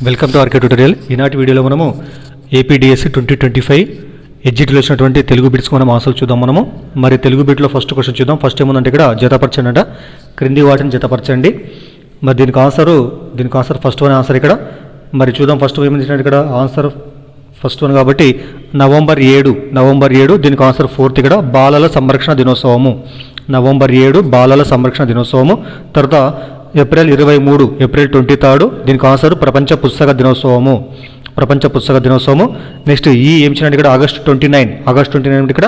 Welcome to RK tutorial. ఈనాటి వీడియోలో మనము ఏపీడిఎస్సి 2025 ఎడ్జిట్లో వచ్చినటువంటి తెలుగు బిట్స్కి మనం ఆన్సర్ చూద్దాం. మరి తెలుగు బిట్లో ఫస్ట్ క్వశ్చన్ చూద్దాం. ఫస్ట్ ఏముందంటే ఇక్కడ జతపరచండి అంట, క్రింది వాటిని జతపరచండి. మరి దీనికి ఆన్సర్ ఫస్ట్ వన్ ఆన్సర్ ఇక్కడ. మరి చూద్దాం ఫస్ట్ ఏముంది ఇక్కడ ఆన్సర్ ఫస్ట్ వన్ కాబట్టి నవంబర్ 7 దీనికి ఆన్సర్ ఫోర్త్ ఇక్కడ బాలల సంరక్షణ దినోత్సవము. నవంబర్ 7 బాలల సంరక్షణ దినోత్సవము. తర్వాత ఏప్రిల్ 23 దీనికి ఆన్సర్ ప్రపంచ పుస్తక దినోత్సవము. నెక్స్ట్ ఏం చిన్న ఇక్కడ ఆగస్ట్ 29 ఇక్కడ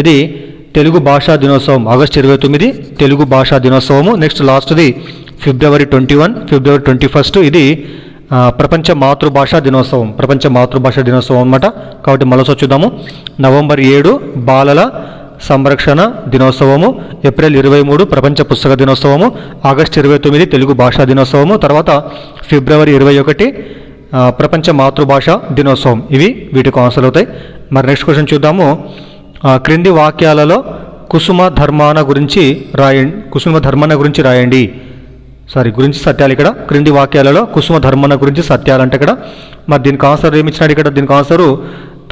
ఇది తెలుగు భాషా దినోత్సవం. ఆగస్ట్ 29 తెలుగు భాషా దినోత్సవము. నెక్స్ట్ లాస్ట్ది ఫిబ్రవరి 21 ఇది ప్రపంచ మాతృభాషా దినోత్సవం అన్నమాట. కాబట్టి మరోసారి చూద్దాము. నవంబర్ 7 బాలల సంరక్షణ దినోత్సవము, ఏప్రిల్ 23 ప్రపంచ పుస్తక దినోత్సవము, ఆగస్ట్ 29 తెలుగు భాషా దినోత్సవము, తర్వాత ఫిబ్రవరి 21 ప్రపంచ మాతృభాష దినోత్సవం. ఇవి వీటికి ఆన్సర్ అవుతాయి. మరి నెక్స్ట్ క్వశ్చన్ చూద్దాము. క్రింది వాక్యాలలో కుసుమ ధర్మాన గురించి రాయండి. గురించి సత్యాలు ఇక్కడ. క్రింది వాక్యాలలో కుసుమ ధర్మాన గురించి సత్యాలు అంటే ఇక్కడ మరి దీనికి ఆన్సర్ ఏమి ఇచ్చినాడు ఇక్కడ. దీనికి ఆన్సరు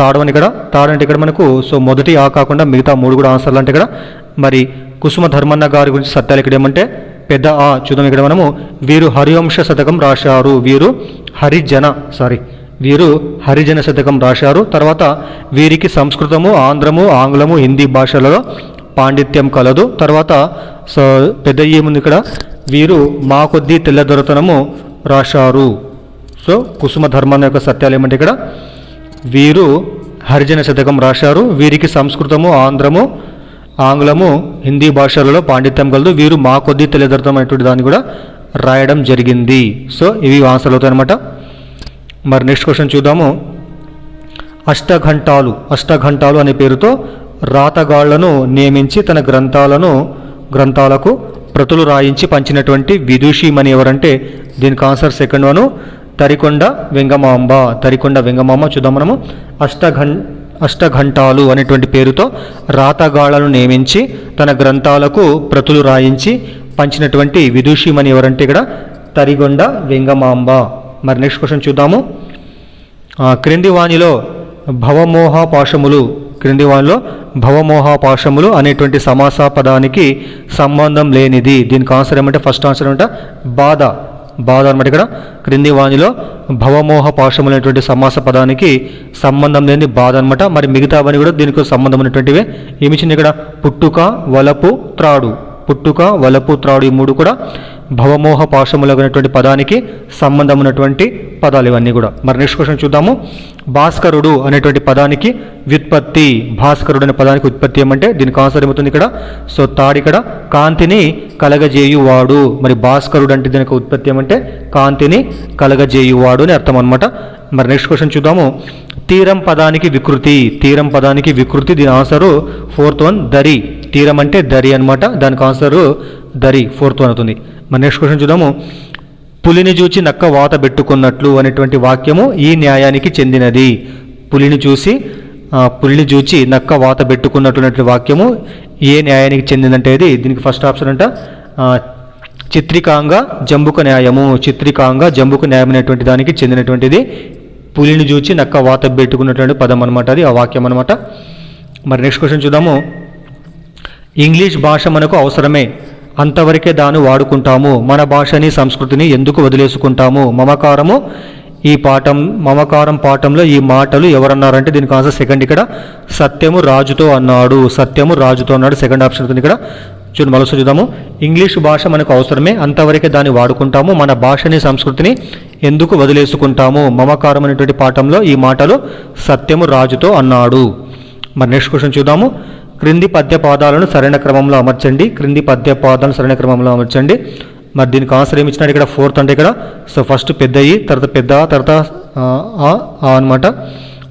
తాడవని ఇక్కడ. తాడంటే ఇక్కడ మనకు మొదటి ఆ కాకుండా మిగతా 3 కూడా ఆన్సర్లు అంటే ఇక్కడ. మరి కుసుమ ధర్మన్న గారి గురించి సత్యాలు ఇక్కడ ఏమంటే పెద్ద ఆ చూద్దాం. ఇక్కడ మనము వీరు హరివంశ శతకం రాశారు. వీరు హరిజన శతకం రాశారు. తర్వాత వీరికి సంస్కృతము, ఆంగ్లము, హిందీ భాషలలో పాండిత్యం కలదు. తర్వాత పెద్ద ఏముంది ఇక్కడ వీరు మా కొద్దీ తెల్లదొరతనము రాశారు. కుసుమ ధర్మన్న యొక్క సత్యాలు ఏమంటే ఇక్కడ వీరు హరిజన శతకం రాశారు. వీరికి సంస్కృతము, ఆంగ్లము, హిందీ భాషలలో పాండిత్యం కలదు. వీరు మా కొద్దీ తెలియదర్థం అనేటువంటి దాన్ని కూడా రాయడం జరిగింది. ఇవి ఆన్సర్లు అవుతాయి అన్నమాట. మరి నెక్స్ట్ క్వశ్చన్ చూద్దాము. అష్టఘంటాలు అనే పేరుతో రాతగాళ్లను నియమించి తన గ్రంథాలకు ప్రతులు రాయించి పంచినటువంటి విదూషిమణి ఎవరంటే దీనికి answer second one Tarikonda Vengamamba. చూద్దాం మనము. అష్టఘంటాలు అనేటువంటి పేరుతో రాతగాళ్లను నియమించి తన గ్రంథాలకు ప్రతులు రాయించి పంచినటువంటి విదూషిమణి ఎవరంటే ఇక్కడ తరిగొండ వెంగమాంబ. మరి నెక్స్ట్ క్వశ్చన్ చూద్దాము. క్రింది వాణిలో భవమోహపాశములు అనేటువంటి సమాస పదానికి సంబంధం లేనిది. దీనికి ఆన్సర్ ఏమంటే ఫస్ట్ ఆన్సర్ ఏమంటే బాధ అనమాట. ఇక్కడ క్రింది వాణిలో భవమోహపాశములు అనేటువంటి సమాస పదానికి సంబంధం లేని బాధ అనమాట. మరి మిగతావన్నీ కూడా దీనికి సంబంధం ఉన్నటువంటివే. ఏమిచ్చింది ఇక్కడ పుట్టుక, వలపు, త్రాడు. ఈ 3 కూడా భవమోహపాశములు అనేటువంటి పదానికి సంబంధం ఉన్నటువంటి పదాలు ఇవన్నీ కూడా. మరి నెక్స్ట్ క్వశ్చన్ చూద్దాము. భాస్కరుడు అనేటువంటి పదానికి వ్యుత్పత్తి. భాస్కరుడు అనే పదానికి ఉత్పత్తి ఏమంటే దీనికి ఆన్సర్ ఏమవుతుంది ఇక్కడ తాడు ఇక్కడ కాంతిని కలగజేయువాడు. మరి భాస్కరుడు అంటే దీనికి ఉత్పత్తి ఏమంటే కాంతిని కలగజేయువాడు అని అర్థం అనమాట. మరి నెక్స్ట్ క్వశ్చన్ చూద్దాము. తీరం పదానికి వికృతి. దీని ఆన్సరు ఫోర్త్ వన్ దరి. తీరం అంటే దరి అనమాట. దానికి ఆన్సరు దరి ఫోర్త్ వన్ అవుతుంది. మరి నెక్స్ట్ క్వశ్చన్ చూద్దాము. పులిని చూచి నక్క వాత పెట్టుకున్నట్లు అనేటువంటి వాక్యము ఈ న్యాయానికి చెందినది. పులిని చూచి నక్క వాత పెట్టుకున్నట్లు వాక్యము ఏ న్యాయానికి చెందిందంటే దీనికి ఫస్ట్ ఆప్షన్ అంట చిత్రికాంగ జంబుక న్యాయము అనేటువంటి దానికి చెందినటువంటిది. పులిని చూచి నక్క వాత పెట్టుకున్నటువంటి పదం అనమాట. అది ఆ వాక్యం అనమాట. మరి నెక్స్ట్ క్వశ్చన్ చూద్దాము. ఇంగ్లీష్ భాష మనకు అవసరమే, అంతవరకే దాన్ని వాడుకుంటాము. మన భాషని సంస్కృతిని ఎందుకు వదిలేసుకుంటాము? మమకారం పాఠంలో ఈ మాటలు ఎవరన్నారంటే దీనికి ఆన్సర్ సెకండ్ ఇక్కడ సత్యము రాజుతో అన్నాడు. సెకండ్ ఆప్షన్ అవుతుంది ఇక్కడ. మరోసారి చూద్దాము. ఇంగ్లీష్ భాష మనకు అవసరమే, అంతవరకే దాన్ని వాడుకుంటాము. మన భాషని సంస్కృతిని ఎందుకు వదిలేసుకుంటాము? మమకారం అనేటువంటి పాఠంలో ఈ మాటలు సత్యము రాజుతో అన్నాడు. మరి నెక్స్ట్ క్వశ్చన్ చూద్దాము. క్రింది పద్యపాదాలను సరైన క్రమంలో అమర్చండి. మరి దీనికి ఆన్సర్ ఏమి ఇచ్చినాడు ఇక్కడ ఫోర్త్ అంటే ఇక్కడ ఫస్ట్ పెద్దయి, తర్వాత అనమాట.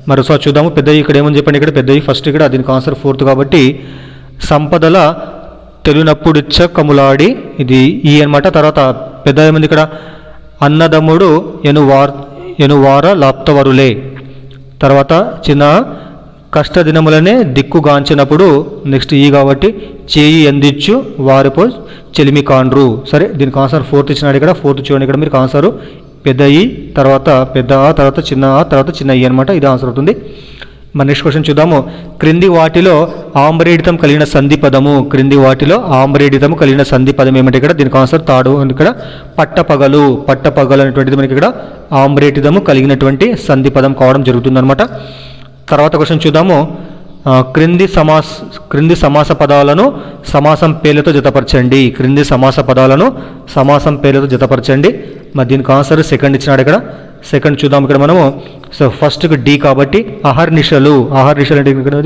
మరి చూద్దాము. పెద్దయి ఇక్కడ ఏమని చెప్పండి. ఇక్కడ పెద్దయి ఫస్ట్ ఇక్కడ దీనికి ఆన్సర్ ఫోర్త్ కాబట్టి సంపదల తెలునప్పుడుచ్చ కములాడి ఇది ఈ అనమాట. తర్వాత పెద్ద ఏముంది ఇక్కడ అన్నదమ్ముడు ఎనువార లాప్తవరులే. తర్వాత చిన్న కష్టదినములనే దిక్కుగాంచినప్పుడు నెక్స్ట్ ఈ కాబట్టి చేయి అందించు వారిపో చెలిమి కాండ్రు. సరే దీనికి ఆన్సర్ ఫోర్త్ ఇచ్చినాడు ఇక్కడ. ఫోర్త్ చూడండి ఇక్కడ మీరు ఆన్సరు పెద్ద ఈ తర్వాత పెద్ద ఆ తర్వాత చిన్న ఆ తర్వాత చిన్న ఈ అనమాట. ఇది ఆన్సర్ అవుతుంది. మన నెక్స్ట్ క్వశ్చన్ చూద్దాము. క్రింది వాటిలో ఆమ్రేడితం కలిగిన సంధి పదము. క్రింది వాటిలో ఆమ్రేడితం కలిగిన సంధి పదం ఏమంటే ఇక్కడ దీనికి ఆన్సర్ తాడు. ఇక్కడ పట్టపగలు. పట్టపగలు అనేటువంటిది మనకి ఇక్కడ ఆమ్రేడితము కలిగినటువంటి సంధి పదం కావడం జరుగుతుందన్నమాట. తర్వాత క్వశ్చన్ చూద్దాము. క్రింది సమాస పదాలను సమాసం పేర్లతో జతపరచండి. క్రింది సమాస పదాలను సమాసం పేర్లతో జతపరచండి. మరి దీనికి ఆన్సర్ సెకండ్ ఇచ్చినాడు ఇక్కడ. సెకండ్ చూద్దాం ఇక్కడ మనము. సో ఫస్ట్కి డి కాబట్టి అహర్నిశలు. అహర్నిశలు అంటే ఇక్కడ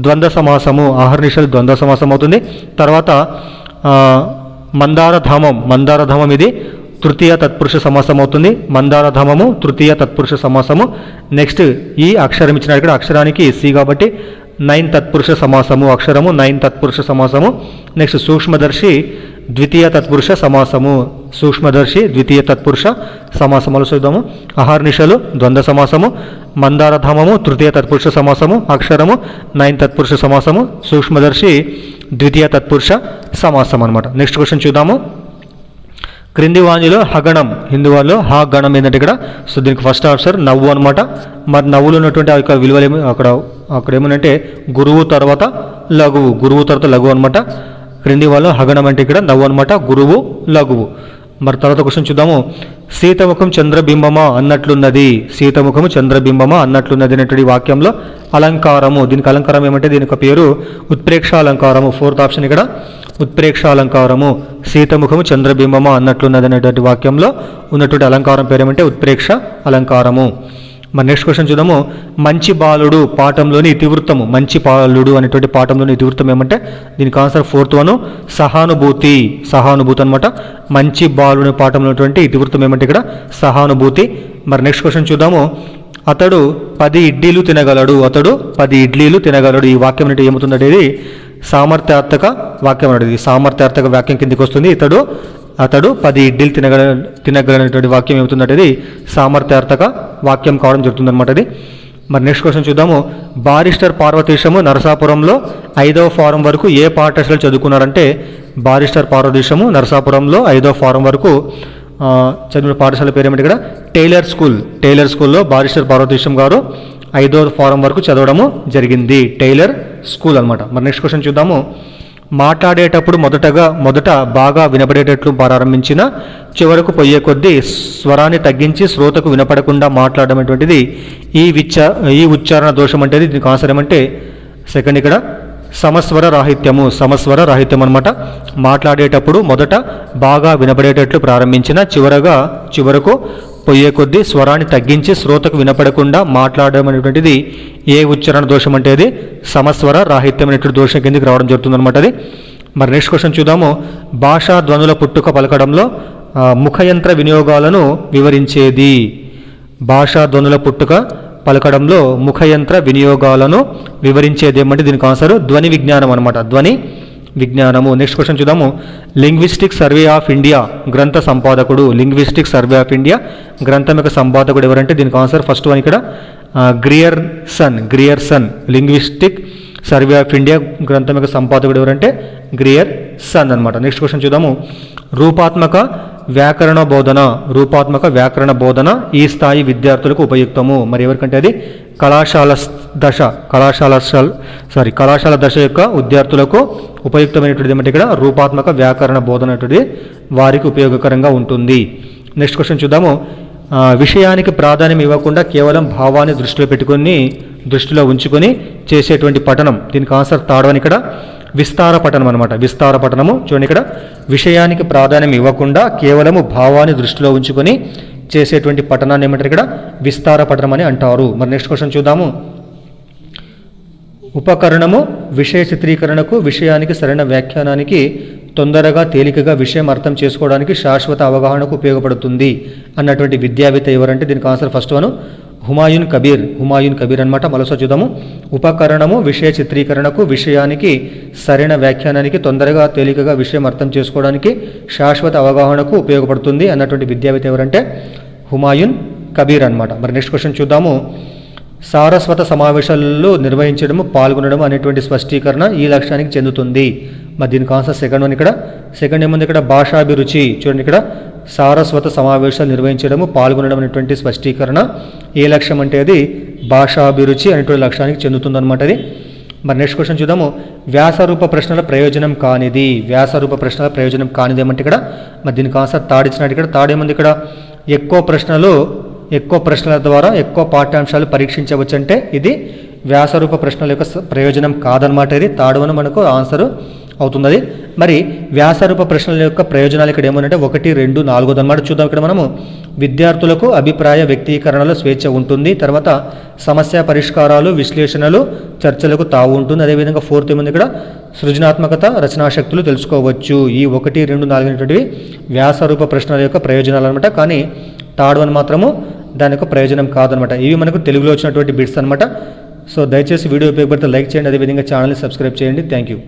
ద్వంద్వ సమాసము. అహర్నిశలు ద్వంద్వ సమాసం అవుతుంది. తర్వాత మందారధామం. మందారధామం ఇది తృతీయ తత్పురుష సమాసం అవుతుంది. మందారధామము తృతీయ తత్పురుష సమాసము. నెక్స్ట్ ఈ అక్షరం ఇచ్చినాడు ఇక్కడ. అక్షరానికి సి కాబట్టి 9 తత్పురుష సమాసము. అక్షరము 9 తత్పురుష సమాసము. నెక్స్ట్ సూక్ష్మదర్శి ద్వితీయ తత్పురుష సమాసము. సూక్ష్మదర్శి ద్వితీయ తత్పురుష సమాసములు చూద్దాము. అహర్నిశలు ద్వంద్వ సమాసము. మందారధామము తృతీయ తత్పురుష సమాసము. అక్షరము 9 తత్పురుష సమాసము. సూక్ష్మదర్శి ద్వితీయ తత్పురుష సమాసం అనమాట. నెక్స్ట్ క్వశ్చన్ చూద్దాము. క్రింది వాణిలో హగణం. హిందీ వాళ్ళు హా గణం ఏంటంటే ఇక్కడ. సో దీనికి ఫస్ట్ ఆన్సర్ నవ్వు అనమాట. మరి నవ్వులు ఉన్నటువంటి ఆ యొక్క విలువలు ఏమి అక్కడ ఏమనంటే గురువు తర్వాత లఘువు. గురువు తర్వాత లఘువు అనమాట. క్రింది వాళ్ళు హగణం అంటే ఇక్కడ నవ్వు అనమాట. గురువు లఘువు. మరి తర్వాత క్వశ్చన్ చూద్దాము. సీతముఖం చంద్రబింబమా అన్నట్లున్నది. సీతముఖము చంద్రబింబమా అన్నట్లున్నది అనేటువంటి వాక్యంలో అలంకారము. దీనికి అలంకారం ఏమంటే దీని యొక్క పేరు ఉత్ప్రేక్ష అలంకారము. ఫోర్త్ ఆప్షన్ ఇక్కడ ఉత్ప్రేక్ష అలంకారము. సీతముఖము చంద్రబింబమా అన్నట్లున్నది అనేటువంటి వాక్యంలో ఉన్నటువంటి అలంకారం పేరు ఏమంటే ఉత్ప్రేక్ష అలంకారము. మరి నెక్స్ట్ క్వశ్చన్ చూద్దాము. మంచి బాలుడు పాఠంలోని ఇతివృత్తము. మంచి బాలుడు అనేటువంటి పాఠంలోని ఇతివృత్తం ఏమంటే దీనికి ఆన్సర్ ఫోర్త్ వన్ సహానుభూతి. సహానుభూతి అనమాట. మంచి బాలుని పాఠంలో ఉన్నటువంటి ఇతివృత్తం ఏమంటే ఇక్కడ సహానుభూతి. మరి నెక్స్ట్ క్వశ్చన్ చూద్దాము. అతడు 10 ఇడ్లీలు తినగలడు. అతడు 10 ఇడ్లీలు తినగలడు. ఈ వాక్యం అంటే ఏమవుతుందంటే ఇది సామర్థ్యార్థక వాక్యం అనేది. సామర్థ్యార్థక వాక్యం కిందికి వస్తుంది. అతడు 10 ఇడ్లీలు తినగలనేటువంటి వాక్యం ఏమవుతుందంటే ఇది సామర్థ్యార్థక వాక్యం కావడం జరుగుతుందన్నమాట ఇది. మరి నెక్స్ట్ క్వశ్చన్ చూద్దాము. బారిస్టర్ పార్వతీశము నరసాపురంలో 5వ ఫారం వరకు ఏ పాఠశాల చదువుకున్నారంటే బారిస్టర్ పార్వతీశము నరసాపురంలో 5వ ఫారం వరకు చదివిన పాఠశాల పేరు ఏమిటి ఇక్కడ టైలర్ స్కూల్. టైలర్ స్కూల్లో బారిస్టర్ పార్వతీశం గారు 5వ ఫారం వరకు చదవడము జరిగింది. టైలర్ స్కూల్ అనమాట. మరి నెక్స్ట్ క్వశ్చన్ చూద్దాము. మాట్లాడేటప్పుడు మొదట బాగా వినపడేటట్లు ప్రారంభించిన చివరకు పోయే కొద్దీ స్వరాన్ని తగ్గించి శ్రోతకు వినపడకుండా మాట్లాడడం అనేటువంటిది ఈ ఉచ్చారణ దోషం అంటే దీనికి ఆన్సర్ ఏమంటే సెకండ్ ఇక్కడ సమస్వర రాహిత్యము. సమస్వర రాహిత్యం అనమాట. మాట్లాడేటప్పుడు మొదట బాగా వినపడేటట్లు ప్రారంభించిన చివరకు పోయే కొద్దీ స్వరాన్ని తగ్గించి శ్రోతకు వినపడకుండా మాట్లాడడం అనేటువంటిది ఏ ఉచ్చారణ దోషం అంటే అది సమస్వర రాహిత్యం అనేటువంటి దోషం కిందకి రావడం జరుగుతుందన్నమాట అది. మరి నెక్స్ట్ క్వశ్చన్ చూద్దాము. భాషా ధ్వనుల పుట్టుక పలకడంలో ముఖయంత్ర వినియోగాలను వివరించేది. భాషా ధ్వనుల పుట్టుక పలకడంలో ముఖయంత్ర వినియోగాలను వివరించేది ఏమంటే దీనికి ఆన్సర్ ధ్వని విజ్ఞానం అనమాట. ధ్వని విజ్ఞానము. నెక్స్ట్ క్వశ్చన్ చూద్దాము. లింగ్విస్టిక్ సర్వే ఆఫ్ ఇండియా గ్రంథ సంపాదకుడు. లింగ్విస్టిక్ సర్వే ఆఫ్ ఇండియా గ్రంథం యొక్క సంపాదకుడు ఎవరంటే దీనికి ఆన్సర్ ఫస్ట్ వన్ ఇక్కడ Grierson. Linguistic survey of India గ్రంథం యొక్క సంపాదకుడు ఎవరంటే గ్రియర్సన్ అనమాట. నెక్స్ట్ క్వశ్చన్ చూద్దాము. రూపాత్మక వ్యాకరణ బోధన ఈ స్థాయి విద్యార్థులకు ఉపయుక్తము. మరి ఎవరికంటే అది కళాశాల దశ యొక్క విద్యార్థులకు ఉపయుక్తమైనటువంటిది ఏమంటే ఇక్కడ రూపాత్మక వ్యాకరణ బోధన అనేటువంటిది వారికి ఉపయోగకరంగా ఉంటుంది. నెక్స్ట్ క్వశ్చన్ చూద్దాము. విషయానికి ప్రాధాన్యం ఇవ్వకుండా కేవలం భావాన్ని దృష్టిలో ఉంచుకొని చేసేటువంటి పఠనం. దీనికి ఆన్సర్ తాడవని ఇక్కడ విస్తార పఠనం అనమాట. విస్తార పఠనము చూడండి ఇక్కడ విషయానికి ప్రాధాన్యం ఇవ్వకుండా కేవలము భావాన్ని దృష్టిలో ఉంచుకొని చేసేటువంటి పఠనాన్ని ఏమంటారు ఇక్కడ విస్తార పఠనం అని అంటారు. మరి నెక్స్ట్ క్వశ్చన్ చూద్దాము. ఉపకరణము విషయ చిత్రీకరణకు విషయానికి సరైన వ్యాఖ్యానానికి తొందరగా తేలికగా విషయం అర్థం చేసుకోవడానికి శాశ్వత అవగాహనకు ఉపయోగపడుతుంది అన్నటువంటి విద్యావేత్త ఎవరంటే దీనికి answer first one Humayun Kabir అనమాట. మరోసారి చూద్దాము. ఉపకరణము విషయ చిత్రీకరణకు విషయానికి సరైన వ్యాఖ్యానానికి తొందరగా తేలికగా విషయం అర్థం చేసుకోవడానికి శాశ్వత అవగాహనకు ఉపయోగపడుతుంది అన్నటువంటి విద్యావేత్త ఎవరంటే హుమాయూన్ కబీర్ అనమాట. మరి నెక్స్ట్ క్వశ్చన్ చూద్దాము. సారస్వత సమావేశాల్లో నిర్వహించడము పాల్గొనడం అనేటువంటి స్పష్టీకరణ ఈ లక్ష్యానికి చెందుతుంది. మరి దీనికి ఆన్సర్ సెకండ్ వన్. ఇక్కడ సెకండ్ ఏముంది, ఇక్కడ భాషాభిరుచి. చూడండి ఇక్కడ సారస్వత సమావేశాలు నిర్వహించడము, పాల్గొనడం అనేటువంటి స్పష్టీకరణ. ఏ లక్ష్యం అంటే అది భాషాభిరుచి అనేటువంటి లక్ష్యానికి చెందుతుందన్నమాట అది. మరి నెక్స్ట్ క్వశ్చన్ చూద్దాము. వ్యాసరూప ప్రశ్నల ప్రయోజనం కానిది. వ్యాసరూప ప్రశ్నల ప్రయోజనం కానిది ఏమంటే ఇక్కడ మరి దీనికి ఆన్సర్ థర్డ్ ఇచ్చినట్టు. ఇక్కడ థర్డ్ ఏముంది, ఇక్కడ ఎక్కువ ప్రశ్నల ద్వారా ఎక్కువ పాఠ్యాంశాలు పరీక్షించవచ్చు అంటే ఇది వ్యాసరూప ప్రశ్నల యొక్క ప్రయోజనం కాదనమాట. ఇది థర్డ్ వన్ మనకు ఆన్సర్ అవుతుంది. మరి వ్యాసరూప ప్రశ్నల యొక్క ప్రయోజనాలు ఇక్కడ ఏమనంటే 1, 2, 4 అనమాట. చూద్దాం. ఇక్కడ మనము విద్యార్థులకు అభిప్రాయ వ్యక్తీకరణలో స్వేచ్ఛ ఉంటుంది. తర్వాత సమస్య పరిష్కారాలు, విశ్లేషణలు, చర్చలకు తావు ఉంటుంది. అదేవిధంగా ఫోర్త్ ఏముంది, ఇక్కడ సృజనాత్మకత, రచనాశక్తులు తెలుసుకోవచ్చు. ఈ 1, 2, 4 అనేటువంటివి వ్యాసరూప ప్రశ్నల యొక్క ప్రయోజనాలు అనమాట. కానీ థర్డ్ వన్ మాత్రము దాని యొక్క ప్రయోజనం కాదనమాట. ఇవి మనకు తెలుగులో వచ్చినటువంటి బిట్స్ అనమాట. సో దయచేసి వీడియో ఉపయోగపడితే లైక్ చేయండి, అదేవిధంగా ఛానల్ని సబ్స్క్రైబ్ చేయండి. Thank you.